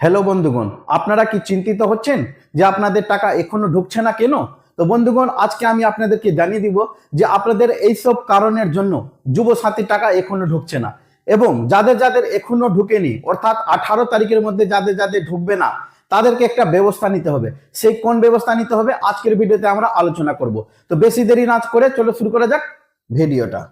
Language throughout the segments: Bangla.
হ্যালো বন্ধুগণ, আপনারা কি চিন্তিত হচ্ছেন যে আপনাদের টাকা এখনো ঢুকছে না কেন? তো বন্ধুগণ, আজকে আমি আপনাদেরকে জানিয়ে দিব যে আপনাদের এইসব কারণের জন্য যুব সাথী টাকা এখনো ঢুকছে না, এবং যাদের যাদের এখনো ঢুকেনি, অর্থাৎ 18 তারিখের মধ্যে যাদের যাদের ঢুকবে না, তাদেরকে একটা ব্যবস্থা নিতে হবে। সেই কোন ব্যবস্থা নিতে হবে আজকের ভিডিওতে আমরা আলোচনা করব। তো বেশি দেরি না করে চলো শুরু করা যাক ভিডিওটা।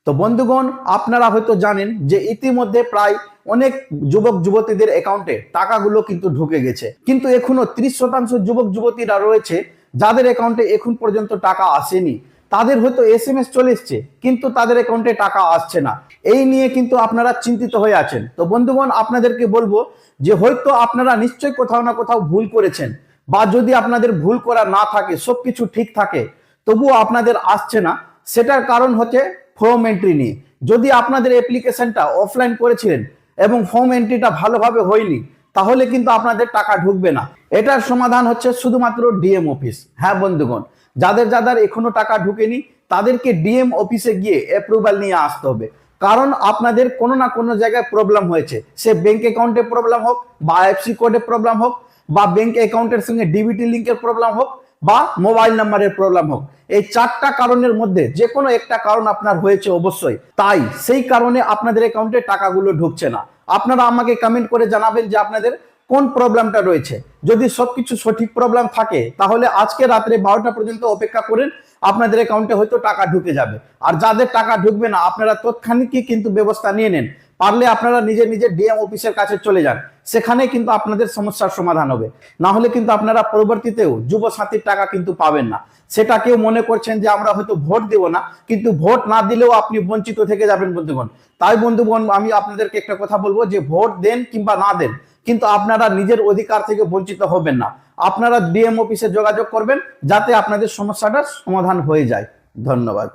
তো বন্ধুগণ, আপনারা হয়তো জানেন যে ইতিমধ্যে প্রায় অনেক যুবক যুবতীদের অ্যাকাউন্টে টাকাগুলো কিন্তু ঢুকে গেছে, কিন্তু এখনো 30% যুবক যুবতীরা রয়েছে যাদের অ্যাকাউন্টে এখন পর্যন্ত টাকা আসেনি। তাদের হয়তো SMS চলে এসছে, কিন্তু তাদের অ্যাকাউন্টে টাকা আসছে না। এই নিয়ে কিন্তু আপনারা চিন্তিত হয়ে আছেন। তো বন্ধুগণ, আপনাদেরকে বলবো যে হয়তো আপনারা নিশ্চয়ই কোথাও না কোথাও ভুল করেছেন, বা যদি আপনাদের ভুল করা না থাকে, সবকিছু ঠিক থাকে, তবুও আপনাদের আসছে না। সেটার কারণ হচ্ছে ফর্ম এন্ট্রি নিয়ে। যদি আপনাদের অ্যাপ্লিকেশনটা অফলাইন করেছিলেন এবং ফর্ম এন্ট্রিটা ভালোভাবে হয়নি, তাহলে কিন্তু আপনাদের টাকা ঢুকবে না। এটার সমাধান হচ্ছে শুধুমাত্র ডিএম অফিস। হ্যাঁ বন্ধুগণ, যাদের যাদের এখনো টাকা ঢুকেনি তাদেরকে ডিএম অফিসে গিয়ে অ্যাপ্রুভাল নিয়ে আসতে হবে। কারণ আপনাদের কোনো না কোনো জায়গায় প্রবলেম হয়েছে, সে ব্যাংক অ্যাকাউন্টে প্রবলেম হোক, বা আইএফসি কোডে প্রবলেম হোক, বা ব্যাংক অ্যাকাউন্টের সঙ্গে ডিবিটি লিঙ্কের প্রবলেম হোক, বা মোবাইল নাম্বারের প্রবলেম হোক। এই চারটা কারণের মধ্যে যে কোনো একটা কারণ আপনার হয়েছে অবশ্যই, তাই সেই কারণে আপনাদের অ্যাকাউন্টে টাকাগুলো ঢুকছে না। আপনারা আমাকে কমেন্ট করে জানাবেন যে আপনাদের কোন প্রবলেমটা রয়েছে। যদি সবকিছু সঠিক প্রবলেম থাকে, তাহলে আজকে রাত্রে 12টা পর্যন্ত অপেক্ষা করেন, আপনাদের অ্যাকাউন্টে হয়তো টাকা ঢুকে যাবে। আর যাদের টাকা ঢুকবে না, আপনারা তৎক্ষণিকই কিন্তু ব্যবস্থা নিয়ে নেন। পারলে আপনারা নিজে নিজে ডিএম অফিসের কাছে চলে যান, সেখানে কিন্তু আপনাদের সমস্যার সমাধান হবে। না হলে কিন্তু আপনারা পরবর্তীতেও যুব সাথীর টাকা কিন্তু পাবেন না। সেটা কেউ মনে করছেন যে আমরা হয়তো ভোট দেব না, কিন্তু ভোট না দিলেও আপনি বঞ্চিত থেকে যাবেন বন্ধুগণ। তাই বন্ধুগণ, আমি আপনাদেরকে একটা কথা বলবো যে ভোট দেন কিংবা না দেন, কিন্তু আপনারা নিজের অধিকার থেকে বঞ্চিত হবেন না। আপনারা ডিএম অফিসে যোগাযোগ করবেন, যাতে আপনাদের সমস্যাটার সমাধান হয়ে যায়। ধন্যবাদ।